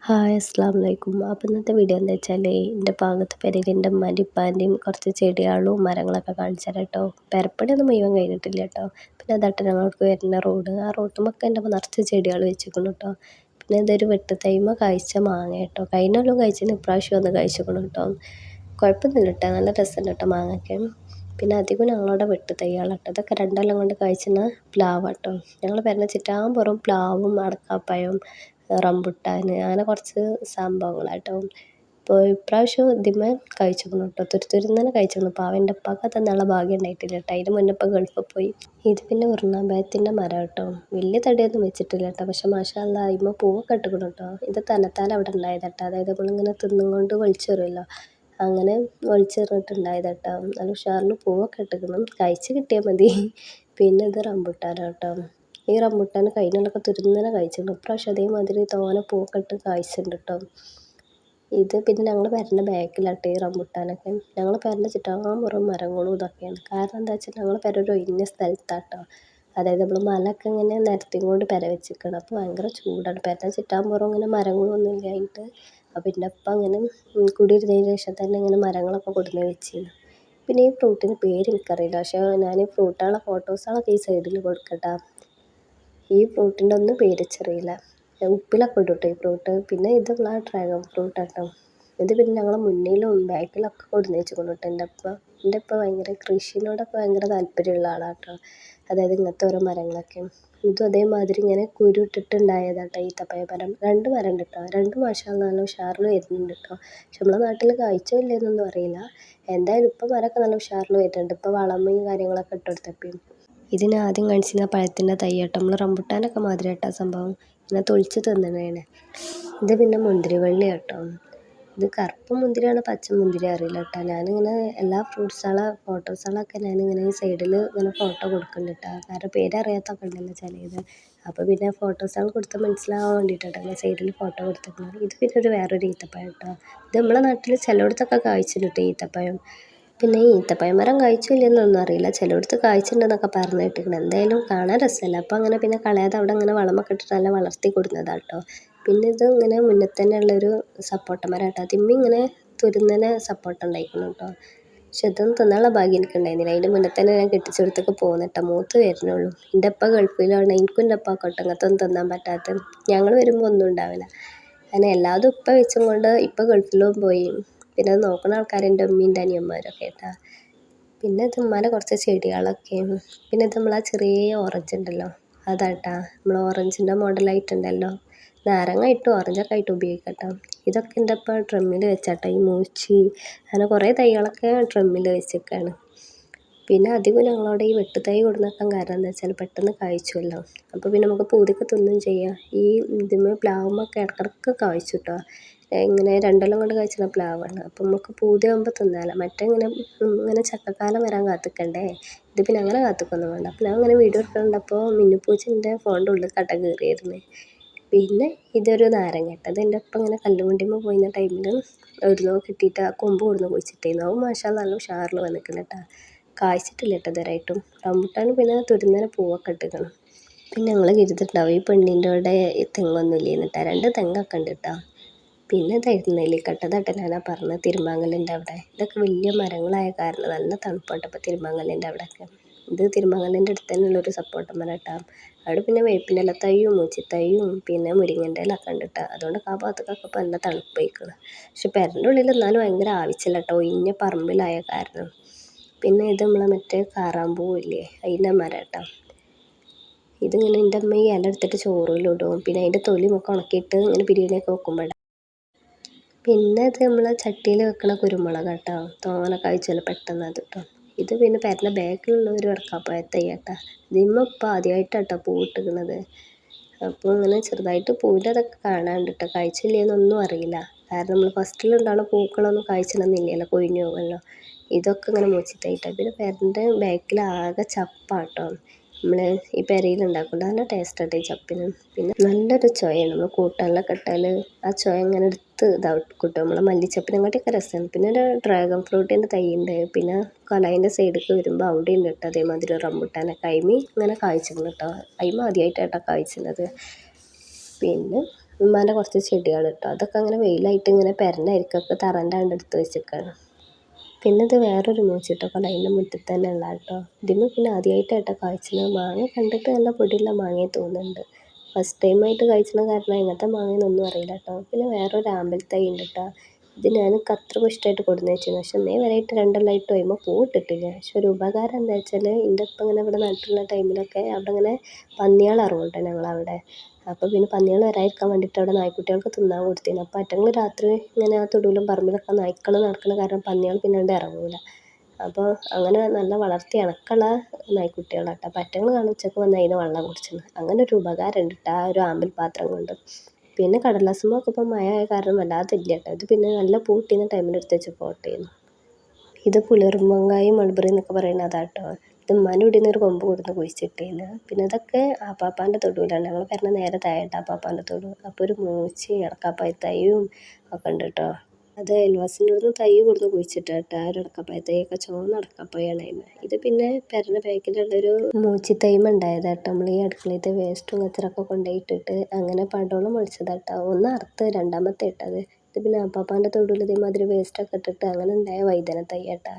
Hi അസ്സലാമു അലൈക്കും. അപ്പോൾ ഇന്നത്തെ വീഡിയോ എന്താ വെച്ചാൽ എൻ്റെ ഭാഗത്ത് പെരയിൽ എൻ്റെ ഉമ്മാൻ്റെയും ഉപ്പാൻ്റെയും കുറച്ച് ചെടികളും മരങ്ങളൊക്കെ കാണിച്ചു തരാം കേട്ടോ. പെരപ്പണിയൊന്നും മുഴുവൻ കഴിഞ്ഞിട്ടില്ല കേട്ടോ. പിന്നെ അതാട്ടെ ഞങ്ങൾക്ക് വരുന്ന റോഡ്, ആ റോട്ടുമൊക്കെ എൻ്റെ നിറച്ച് ചെടികൾ വെച്ചിരിക്കുന്നു കേട്ടോ. പിന്നെ ഇതൊരു വെട്ടുതൈമ കായ്ച്ച മാങ്ങ കേട്ടോ. കഴിഞ്ഞ കൊല്ലം കഴിച്ചതിന് ഇപ്രാവശ്യം ഒന്ന് കഴിച്ചിരിക്കുന്നു കേട്ടോ. കുഴപ്പമൊന്നുമില്ല കേട്ടോ, നല്ല രസമുണ്ട് കേട്ടോ മാങ്ങയ്ക്ക്. പിന്നെ അധികം ഞങ്ങളുടെ വെട്ട് തൈകളാട്ടോ. ഇതൊക്കെ 2 കൊല്ലം കൊണ്ട് കായ്ച്ചുന്ന പ്ലാവാട്ടോ. ഞങ്ങൾ പെരേൻ്റെ ചുറ്റാമ്പുറം പ്ലാവും അടക്കാപ്പഴം റംബുട്ടാൻ അങ്ങനെ കുറച്ച് സംഭവങ്ങളാട്ടോ. ഇപ്പോൾ ഇപ്രാവശ്യം ഇതിന്മേൽ കഴിച്ചിരിക്കുന്നു കേട്ടോ. തുരുതുരുന്ന് തന്നെ കഴിച്ചിരുന്നു. പാവം എൻ്റെ ഉപ്പാക്ക് തന്നുള്ള ഭാഗ്യം ഉണ്ടായിട്ടില്ല കേട്ടോ. അതിന് മുന്നേ ഇപ്പം ഗൾഫിൽ പോയി. ഇത് പിന്നെ ഉറുമാമ്പഴത്തിൻ്റെ മരം കേട്ടോ. വലിയ തടിയൊന്നും വെച്ചിട്ടില്ല കേട്ടോ. പക്ഷെ മാഷാ അല്ലാ അതിന്മേൽ പൂവൊക്കെ ഇട്ടിരിക്കുന്നു കേട്ടോ. ഇത് തന്നെത്താനെ അവിടെ ഉണ്ടായതാട്ടോ. അതായത് നമ്മളിങ്ങനെ തിന്നും കൊണ്ട് വലിച്ചു വരുമല്ലോ, അങ്ങനെ വലിച്ചെറിഞ്ഞിട്ടുണ്ടായത് കേട്ടോ. നല്ല ഉഷാറിൽ പൂവൊക്കെ ഇട്ടിരിക്കുന്നു. കഴിച്ച് കിട്ടിയാൽ മതി. പിന്നെ ഇത് റംബുട്ടാനാണ് കേട്ടോ. ഈ റംബുട്ടാൻ കഴിഞ്ഞൊക്കെ തുരുന്നനെ കഴിച്ചിട്ടുണ്ട്. ഇപ്രാവശ്യം അതേമാതിരി തോനെ പൂവൊക്കെ ഇട്ട് കായ്ച്ചിട്ടുണ്ട് കേട്ടോ. ഇത് പിന്നെ ഞങ്ങൾ പെരേൻ്റെ ബാക്കിലാട്ടോ ഈ റംബുട്ടാനൊക്കെ. ഞങ്ങൾ പെരേൻ്റെ ചുറ്റാമ്പുറം മരങ്ങളും ഇതൊക്കെയാണ്. കാരണം എന്താ വെച്ചാൽ ഞങ്ങൾ പെര ഒരു ഒഴിഞ്ഞ സ്ഥലത്താട്ടോ. അതായത് നമ്മൾ മലയൊക്കെ ഇങ്ങനെ നിരത്തി കൊണ്ട് പെര വെച്ചിരിക്കണം. അപ്പോൾ ഭയങ്കര ചൂടാണ്. പെരേൻ്റെ ചുറ്റാമ്പുറം ഇങ്ങനെ മരങ്ങളൊന്നും ഇല്ലായിട്ട്. അപ്പോൾ എൻ്റെ അപ്പം അങ്ങനെ കുടിയിരുന്നതിന് ശേഷം തന്നെ ഇങ്ങനെ മരങ്ങളൊക്കെ കൊടുന്ന് വെച്ചിരുന്നു. പിന്നെ ഈ ഫ്രൂട്ടിന് പേര് എനിക്കറിയില്ല. പക്ഷേ ഞാൻ ഈ ഫ്രൂട്ടുകളുടെ ഫോട്ടോസുകളൊക്കെ ഈ സൈഡിൽ കൊടുക്കട്ടോ. ഈ ഫ്രൂട്ടിൻ്റെ ഒന്നും പേരിച്ചറിയില്ല. ഉപ്പിലൊക്കെ ഇടും കേട്ടോ ഈ ഫ്രൂട്ട്. പിന്നെ ഇതുള്ള ഡ്രാഗൺ ഫ്രൂട്ടാട്ടോ. ഇത് പിന്നെ ഞങ്ങളെ മുന്നിലും ബാക്കിലൊക്കെ കൊടുന്ന് വെച്ചിരിക്കുന്നു കേട്ടോ എൻ്റെ അപ്പ. എൻ്റെ അപ്പ ഭയങ്കര കൃഷിനോടൊക്കെ ഭയങ്കര താല്പര്യമുള്ള ആളാട്ടോ. അതായത് ഇങ്ങനത്തെ ഓരോ മരങ്ങളൊക്കെ. ഇതും അതേമാതിരി ഇങ്ങനെ കുരു ഇട്ടിട്ടുണ്ടായതാട്ടോ ഈത്തപ്പഴ മരം. 2 മരം ഉണ്ട് കേട്ടോ. 2 മാഷാ അല്ലാ നല്ല ഉഷാറിൽ വരുന്നുണ്ട് കേട്ടോ. പക്ഷെ നമ്മളെ നാട്ടിൽ കായ്ച്ചോ ഇല്ലയെന്നൊന്നും അറിയില്ല. എന്തായാലും ഇപ്പം മരമൊക്കെ നല്ല ഉഷാറിൽ വരുന്നുണ്ട്. ഇപ്പോൾ വളമയും കാര്യങ്ങളൊക്കെ ഇട്ട് കൊടുത്തപ്പോൾ. ഇതിന് ആദ്യം കാണിച്ചിരുന്ന പഴത്തിൻ്റെ തൈ കേട്ടോ. നമ്മൾ റംബുട്ടാനൊക്കെ മാതിരി കേട്ടോ സംഭവം. ഇങ്ങനെ തൊളിച്ച് തിന്നണതാണ്. ഇത് പിന്നെ മുന്തിരിവള്ളി കേട്ടോ. ഇത് കറുപ്പ് മുന്തിരിയാണ് പച്ച മുന്തിരി അറിയില്ല കേട്ടോ. ഞാനിങ്ങനെ എല്ലാ ഫോട്ടോസുകളൊക്കെ ഞാനിങ്ങനെ ഈ സൈഡിൽ ഇങ്ങനെ ഫോട്ടോ കൊടുക്കുന്നുണ്ട് കേട്ടോ. കാരണം പേരറിയാത്തൊക്കെ ഉണ്ടല്ലോ ചിലത്. അപ്പോൾ പിന്നെ ഫോട്ടോസുകൾ കൊടുത്താൽ മനസ്സിലാവാൻ വേണ്ടിയിട്ടാണ് ഞാൻ സൈഡിൽ ഫോട്ടോ കൊടുത്തിട്ടുണ്ട്. ഇത് പിന്നെ വേറൊരു ഈത്തപ്പഴം കേട്ടോ. ഇത് നമ്മളെ നാട്ടിൽ ചിലയിടത്തൊക്കെ കായ്ച്ചിട്ടുണ്ട് ഈത്തപ്പഴം. പിന്നെ ഈ ഈത്തപ്പഴം മരം കായ്ച്ചോ ഇല്ലയെന്നൊന്നും അറിയില്ല. ചിലയിടത്ത് കായ്ച്ചിട്ടുണ്ടെന്നൊക്കെ പറഞ്ഞ് കേട്ടിട്ടുണ്ട്. എന്തായാലും കാണാൻ രസമല്ല. അപ്പോൾ അങ്ങനെ പിന്നെ കളയാതെ അവിടെ അങ്ങനെ വളമൊക്കെ ഇട്ടിട്ട് നല്ല വളർത്തി കൊടുക്കുന്നതാണ് കേട്ടോ. പിന്നെ ഇത് ഇങ്ങനെ മുന്നിൽ തന്നെ ഉള്ളൊരു സപ്പോട്ട മരം കേട്ടോ. അതിന്മേൽ ഇങ്ങനെ തുരുന്നനെ സപ്പോട്ട ഉണ്ടായിരിക്കുന്നു കേട്ടോ. പക്ഷെ ഇതൊന്നും തിന്നാനുള്ള ഭാഗ്യം എനിക്കുണ്ടായിരുന്നില്ല. അതിൻ്റെ മുന്നേ തന്നെ ഞാൻ കെട്ടിച്ചെടുത്തൊക്കെ പോകുന്നിട്ടോ. മൂത്ത് വരുന്നുള്ളൂ. എൻ്റെ അപ്പ ഗൾഫിലാണ്. എനിക്കും എൻ്റെ അപ്പ കേട്ടോ അങ്ങനത്തെ ഒന്നും തിന്നാൻ പറ്റാത്ത. ഞങ്ങൾ വരുമ്പോൾ ഒന്നും ഉണ്ടാവില്ല. അങ്ങനെ എല്ലാതും ഉപ്പ വെച്ചും കൊണ്ട് ഇപ്പം ഗൾഫിലും പോയി. പിന്നെ അത് നോക്കുന്ന ആൾക്കാർ എൻ്റെ ഉമ്മയും അനിയന്മാരൊക്കെ കേട്ടോ. പിന്നെ ഇത് ഉമ്മാൻ്റെ കുറച്ച് ചെടികളൊക്കെയാണ്. പിന്നെ ഇത് നമ്മളാ ചെറിയ ഓറഞ്ച് ഉണ്ടല്ലോ അതാട്ടാ. നമ്മൾ ഓറഞ്ചിൻ്റെ മോഡലായിട്ടുണ്ടല്ലോ, നാരങ്ങായിട്ടും ഓറഞ്ചൊക്കെ ആയിട്ട് ഉപയോഗിക്കട്ടോ. ഇതൊക്കെ എൻ്റെ ഇപ്പം ഡ്രമ്മിൽ വെച്ചാട്ടോ. ഈ മൂച്ചി അങ്ങനെ കുറേ തൈകളൊക്കെ ഡ്രമ്മിൽ വെച്ചേക്കാണ്. പിന്നെ അധികം ഞങ്ങളവിടെ ഈ വെട്ടുതൈ കൊടുന്നേക്കാൻ കാരണം എന്താ വെച്ചാൽ പെട്ടെന്ന് കായ്ച്ചുവല്ലോ. അപ്പോൾ പിന്നെ നമുക്ക് പൂതിക്ക് തിന്നും ചെയ്യാം. ഈ ഇതിന്മേൽ പ്ലാവുമ്മൊക്കെ ഇടയ്ക്കിടയ്ക്ക് കായ്ച്ചു കേട്ടോ. ഇങ്ങനെ 2 കൊല്ലം കൊണ്ട് കായ്ച്ചുന്ന പ്ലാവാണ്. അപ്പം നമുക്ക് പൂതിയാകുമ്പോൾ തിന്നാലോ. ഇങ്ങനെ ചക്കക്കാലം വരാൻ കാത്തിക്കണ്ടേ. ഇത് പിന്നെ അങ്ങനെ കാത്തിക്കൊന്നും വേണ്ട. അപ്പോൾ ഞാൻ അങ്ങനെ വീഡിയോ എടുക്കുന്നുണ്ടപ്പോൾ മിന്നുപൂച്ചിൻ്റെ ഫോണിൻ്റെ ഉള്ളിൽ കട്ട കയറിയായിരുന്നു. പിന്നെ ഇതൊരു നാരങ്ങ കേട്ടോ. അത് എൻ്റെ ഒപ്പം ഇങ്ങനെ കല്ലുവണ്ടിമ്മ പോയിരുന്ന ടൈമിൽ എവിടുന്നോ കിട്ടിയിട്ട് ആ കൊമ്പ് കൊടുന്ന് കുഴിച്ചിട്ടേന്നു. അത് മാഷാ അല്ലാ നല്ല ഉഷാറിൽ വന്നിട്ടുണ്ട് കേട്ടോ. കായ്ച്ചിട്ടില്ല കേട്ടോ ഇതുവരെയായിട്ടും. റംബുട്ടാൻ പിന്നെ തുരുന്നനെ പൂവൊക്കെ ഇട്ടിരിക്കണം. പിന്നെ ഞങ്ങൾ കരുതിയിട്ടുണ്ടാവും ഈ പെണ്ണിൻ്റെ അവിടെ തെങ്ങൊന്നും ഇല്ലേന്നിട്ടാ. 2 തെങ്ങൊക്കെ ഉണ്ട് കേട്ടോ. പിന്നെ ഇതായിരുന്നു നെല്ലിക്കട്ടതാട്ടോ ഞാനാ പറഞ്ഞത് തിരുമാങ്ങലിൻ്റെ അവിടെ. ഇതൊക്കെ വലിയ മരങ്ങളായ കാരണം നല്ല തണുപ്പാട്ടോ ഇപ്പോൾ തിരുമാങ്ങലിൻ്റെ അവിടെയൊക്കെ. ഇത് തിരുമാങ്ങലിൻ്റെ അടുത്ത് തന്നെയുള്ളൊരു സപ്പോട്ട മരം കേട്ടോ. അവിടെ പിന്നെ വേപ്പിൻ്റെ ഇല തൈയും മൂച്ചിത്തൈയും പിന്നെ മുരിങ്ങൻ്റെ ഇലയൊക്കെ ഉണ്ട് കേട്ടോ. അതുകൊണ്ട് ആ ഭാഗത്തൊക്കെ ഇപ്പോൾ നല്ല തണുപ്പായിരിക്കണം. പക്ഷെ പെരൻ്റെ ഉള്ളിൽ എന്നാലും ഭയങ്കര ആവശ്യമില്ല കേട്ടോ, ഒഴിഞ്ഞ പറമ്പിലായ കാരണം. പിന്നെ ഇത് നമ്മളെ മറ്റേ കാറാമ്പൂവില്ലേ അതിൻ്റെ മരം കേട്ടോ. ഇതിങ്ങനെ എൻ്റെ അമ്മ ഈ ഇല എടുത്തിട്ട് ചോറിലിടും. പിന്നെ അതിൻ്റെ തൊലിയൊക്കെ ഉണക്കിയിട്ട് ഇങ്ങനെ ബിരിയാണിയൊക്കെ വെക്കുമ്പോൾ. പിന്നെ ഇത് നമ്മൾ ചട്ടിയിൽ വെക്കണ കുരുമുളക് കേട്ടോ. തോനെ കായ്ച്ചല്ലോ പെട്ടെന്ന് അത് കേട്ടോ. ഇത് പിന്നെ പെരൻ്റെ ബാക്കിലുള്ള ഒരു അടക്കാപ്പഴത്തൈ കേട്ടോ. ഇതിന്മേൽ ഇപ്പം ആദ്യമായിട്ടാട്ടോ പൂവിട്ടിരിക്കുന്നത്. അപ്പോൾ ഇങ്ങനെ ചെറുതായിട്ട് പൂവിൻ്റെ അതൊക്കെ കാണാനുണ്ട് കേട്ടോ. കായ്ച്ചില്ലേന്നൊന്നും അറിയില്ല. കാരണം നമ്മൾ ഫസ്റ്റിലുണ്ടാകുന്ന പൂക്കളൊന്നും കായ്ച്ചണമെന്നില്ലല്ലോ, കൊഴിഞ്ഞു പോകുമല്ലോ. ഇതൊക്കെ ഇങ്ങനെ മൂച്ചിത്തൈട്ടോ. പിന്നെ പെരൻ്റെ ബാക്കിൽ ആകെ ചപ്പാട്ടോ. നമ്മൾ ഈ പെരയിൽ ഉണ്ടാക്കുന്നുണ്ട്. നല്ല ടേസ്റ്റ് ആട്ടോ ഈ ചപ്പിന്. പിന്നെ നല്ലൊരു ചൊയയാണ്. നമ്മൾ കൂട്ടാനിലൊക്കെ ഇട്ടാൽ ആ ചൊയ ഇങ്ങനെ എടുത്ത് കിട്ടും. നമ്മളെ മല്ലിച്ചപ്പിനെക്കാട്ടിയൊക്കെ രസമാണ്. പിന്നെ ഒരു ഡ്രാഗൺ ഫ്രൂട്ടിൻ്റെ തൈ ഉണ്ട്. പിന്നെ കലായിൻ്റെ സൈഡിലേക്ക് വരുമ്പോൾ അവിടെ ഉണ്ട് കേട്ടോ അതേമാതിരി ഒരു റംബുട്ടാനൊക്കെ. ഇങ്ങനെ കായ്ച്ചിരുന്നു കേട്ടോ. ആദ്യമായിട്ടാട്ടോ കായ്ച്ചിരുന്നത്. പിന്നെ ഉമ്മാൻ്റെ കുറച്ച് ചെടികൾ കേട്ടോ, അതൊക്കെ അങ്ങനെ വെയിലായിട്ട് ഇങ്ങനെ പെരൻ്റെ അരിക്കൊക്കെ തറൻ്റെ അവിടെ എടുത്ത് വെച്ചിരിക്കുകയാണ്. പിന്നെ ഇത് വേറൊരു മൂച്ചിട്ടോ അതിൻ്റെ മുറ്റത്ത് തന്നെ ഉള്ള കേട്ടോ. ഇതിന് പിന്നെ ആദ്യമായിട്ടാട്ടോ കായ്ച്ചത്. മാങ്ങ കണ്ടിട്ട് നല്ല പൊടിയുള്ള മാങ്ങയെ തോന്നുന്നുണ്ട്. ഫസ്റ്റ് ടൈമായിട്ട് കഴിച്ചത് കാരണം ഇങ്ങനത്തെ മാങ്ങയെന്നൊന്നും അറിയില്ല കേട്ടോ. പിന്നെ വേറൊരു ആമ്പൽത്തൈ ഉണ്ട് കേട്ടോ. ഇത് ഞാൻ അത്ര ഇഷ്ടമായിട്ട് കൊടുന്ന് വെച്ചിരുന്നു. പക്ഷെ ഇന്നേ വരെയായിട്ട് 2 കൊല്ലമായിട്ട് അതിന്മേൽ പൂ ഇട്ടിട്ടില്ല. പക്ഷെ ഒരു ഉപകാരം എന്താ വെച്ചാൽ എൻ്റെ ഇപ്പം ഇങ്ങനെ ഇവിടെ നട്ടിട്ടുള്ള ടൈമിലൊക്കെ അവിടെ ഇങ്ങനെ പന്നികൾ ഇറങ്ങും ഞങ്ങളവിടെ. അപ്പോൾ പിന്നെ പന്നികൾ വരാതിരിക്കാൻ വേണ്ടിയിട്ട് അവിടെ നായ്ക്കുട്ടികൾക്ക് തിന്നാൻ കൊടുത്തിരുന്നു. അപ്പോൾ അറ്റങ്ങൾ രാത്രി ഇങ്ങനെ ആ തൊടുവിലും പറമ്പിലൊക്കെ നായ്ക്കൾ നടക്കുന്ന കാരണം പന്നികൾ പിന്നെ അവിടെ ഇറങ്ങൂല. അപ്പോൾ അങ്ങനെ നല്ല വളർത്തി ഇണക്കുള്ള നായ്ക്കുട്ടികളാട്ടോ. അപ്പോൾ അറ്റങ്ങൾ കാണും ഉച്ചക്ക് വന്ന് അതിന് വെള്ളം കുടിച്ചത്. അങ്ങനെ ഒരു ഉപകാരം ഉണ്ട് കേട്ടോ ആ ഒരു ആമ്പൽ പാത്രം കൊണ്ട്. പിന്നെ കടലാസുമ്മൊക്കെ ഇപ്പം മഴ ആയ കാരണം വല്ലാതെ ഇല്ല കേട്ടോ. ഇത് പിന്നെ നല്ല പൂ കിട്ടുന്ന ടൈമിൽ എടുത്ത് വെച്ച് പോട്ടേന്ന്. ഇത് പുളിറുമ്പങ്കായും മൾബറി എന്നൊക്കെ പറയുന്നത് അതാട്ടോ. ഇത് ഉമ്മാൻ്റെ വീട്ടിൽ നിന്ന് ഒരു കൊമ്പ് കൊടുത്ത് കുഴിച്ചിട്ടേന്ന്. പിന്നെ ഇതൊക്കെ ആപ്പാപ്പാൻ്റെ തൊടുവിലാണ്. ഞങ്ങൾ പറഞ്ഞ നേരെ താഴെട്ട് ആപ്പാപ്പാൻ്റെ തൊടു. അപ്പോൾ ഒരു മൂച്ചയും അടക്കാപ്പായ തൈയും ഒക്കെ ഉണ്ട് കേട്ടോ. അത് അയൽവാസിൻ്റെ അടുത്ത് തൈ കൊടുത്ത് കുഴിച്ചിട്ട് കേട്ടോ. ആ ഒരു അടക്കാപ്പായ തൈയൊക്കെ ചുവന്ന അടക്കാപ്പായാണ് അതിന്. ഇത് പിന്നെ പെരൻ്റെ ബാക്കിലുള്ളൊരു മൂച്ചിത്തൈമ ഉണ്ടായത് കേട്ടോ. നമ്മൾ ഈ അടുക്കളയിലത്തെ വേസ്റ്റും കച്ചറൊക്കെ കൊണ്ടുപോയിട്ടിട്ട് അങ്ങനെ പടോളം മുളിച്ചതാട്ടോ. ഒന്ന് അറുത്ത് രണ്ടാമത്തെ ഇട്ടത്. ഇത് പിന്നെ അപ്പാപ്പാൻ്റെ തൊടുവിൽ ഇതേമാതിരി വേസ്റ്റൊക്കെ ഇട്ടിട്ട് അങ്ങനെ ഉണ്ടായ വഴുതന തൈ കേട്ടോ.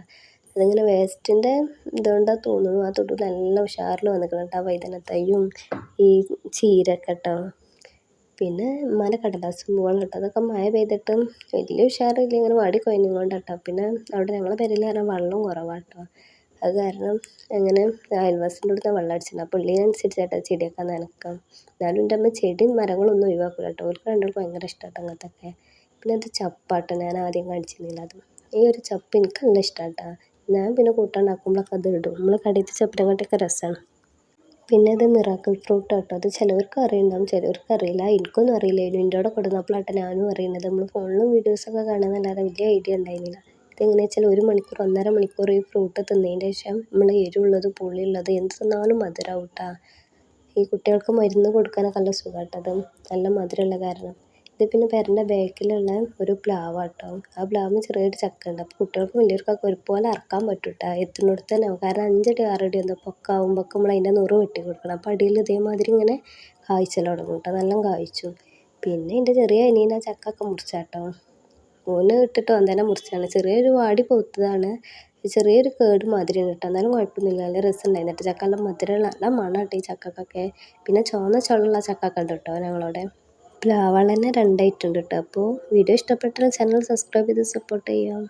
അതിങ്ങനെ വേസ്റ്റിൻ്റെ ഇതുകൊണ്ടാണ് തോന്നുന്നു ആ തൊടുവിൽ നല്ല ഉഷാറിൽ വന്നിക്കണം കേട്ടോ വഴുതന തൈയും ഈ ചീരയൊക്കെ കേട്ടോ. പിന്നെ ഉമ്മാൻ്റെ കടലാസ് പൂവുകൾ കേട്ടോ. അതൊക്കെ മഴ പെയ്തിട്ടും വലിയ ഉഷാറില്ല, ഇങ്ങനെ വാടി കൊഴിഞ്ഞുകൊണ്ട് കേട്ടോ. പിന്നെ അവിടെ ഞങ്ങളെ പെരയിൽ പറഞ്ഞാൽ വെള്ളം കുറവാണ് കേട്ടോ. അത് കാരണം അങ്ങനെ അയൽവാസിൻ്റെ അടുത്ത് വെള്ളം അടിച്ചിട്ടുണ്ട്. അപ്പോൾ പുള്ളിനനുസരിച്ചാട്ടോ ചെടിയൊക്കെ നനക്കാം. എന്നാലും എൻ്റെ അമ്മ ചെടിയും മരങ്ങളൊന്നും ഒഴിവാക്കില്ല കേട്ടോ. അവർക്ക് രണ്ടുപേർക്കും ഭയങ്കര ഇഷ്ടമാട്ടോ അങ്ങനത്തൊക്കെ. പിന്നെ അത് ചപ്പാട്ടോ, ഞാൻ ആദ്യം കാണിച്ചിരുന്നില്ല അത്. ഈ ഒരു ചപ്പ് എനിക്ക് നല്ല ഇഷ്ടമാട്ടോ. ഞാൻ പിന്നെ കൂട്ടാണ്ടാക്കുമ്പോഴൊക്കെ അത് ഇടും. നമ്മൾ കടയിലത്തെ ചപ്പിനെക്കാട്ടിയൊക്കെ രസമാണ്. പിന്നെ അത് മിറാക്കിൾ ഫ്രൂട്ട് കേട്ടോ. അത് ചിലവർക്ക് അറിയുണ്ടാവും, ചിലവർക്ക് അറിയില്ല. എനിക്കൊന്നും അറിയില്ലായിരുന്നു. എൻ്റെ അവിടെ കൊടുന്നപ്പോഴാട്ടോ ഞാനും അറിയുന്നത്. നമ്മൾ ഫോണിലും വീഡിയോസൊക്കെ കാണുന്നതല്ലാതെ വലിയ ഐഡിയ ഉണ്ടായിരുന്നില്ല. ഇതെങ്ങനെയാ വെച്ചാൽ 1 മണിക്കൂർ 1.5 മണിക്കൂർ ഈ ഫ്രൂട്ട് തിന്നതിൻ്റെ ശേഷം നമ്മൾ എരിവുള്ളത് പുളിയുള്ളത് എന്ത് തിന്നാലും മധുരമാവും കേട്ടോ. ഈ കുട്ടികൾക്ക് മരുന്ന് കൊടുക്കാനൊക്കെ നല്ല സുഖമായിട്ടത്, നല്ല മധുരമുള്ള കാരണം. ഇത് പിന്നെ പെരൻ്റെ ബാക്കിലുള്ള ഒരു പ്ലാവാട്ടോ. ആ പ്ലാവിന് ചെറിയൊരു ചക്ക ഉണ്ട്. അപ്പോൾ കുട്ടികൾക്കും വലിയവർക്കൊക്കെ ഒരുപോലെ അറക്കാൻ പറ്റും കേട്ടോ. എത്തുന്നിടത്ത് തന്നെ ആവും. കാരണം 5 അടി 6 അടി എന്തോ പൊക്കം ആകുമ്പോൾ നമ്മൾ അതിൻ്റെ നുറ് വെട്ടി കൊടുക്കണം. അപ്പോൾ അടിയിൽ ഇതേമാതിരി ഇങ്ങനെ കായ്ച്ചൽ തുടങ്ങും കേട്ടോ. നല്ല കായ്ച്ചു. പിന്നെ എൻ്റെ ചെറിയ അനിയൻ ആ ചക്കൊക്കെ മുറിച്ചാട്ടോ. ഓന് ഇട്ടിട്ട് ഓൻ തന്നെ മുറിച്ചാണ്. ചെറിയൊരു വാടി പൗത്തതാണ്. ചെറിയൊരു കേട് മാതിരിയാണ് കേട്ടോ. എന്നാലും കുഴപ്പമൊന്നുമില്ല, നല്ല രസമുണ്ടായിരുന്നു കേട്ടോ. ചക്ക നല്ല മധുരമുള്ള നല്ല മണം കേട്ടോ ഈ ചക്കക്കൊക്കെ. പിന്നെ ചുവന്ന ചുളയുള്ള ചക്കൊക്കെ ഉണ്ട് കേട്ടോ ഞങ്ങളവിടെ. പ്ലാവാൾ തന്നെ 2 ഐറ്റം ഉണ്ട് കേട്ടോ. അപ്പോൾ വീഡിയോ ഇഷ്ടപ്പെട്ടാൽ ചാനൽ സബ്സ്ക്രൈബ് ചെയ്ത് സപ്പോർട്ട് ചെയ്യാം.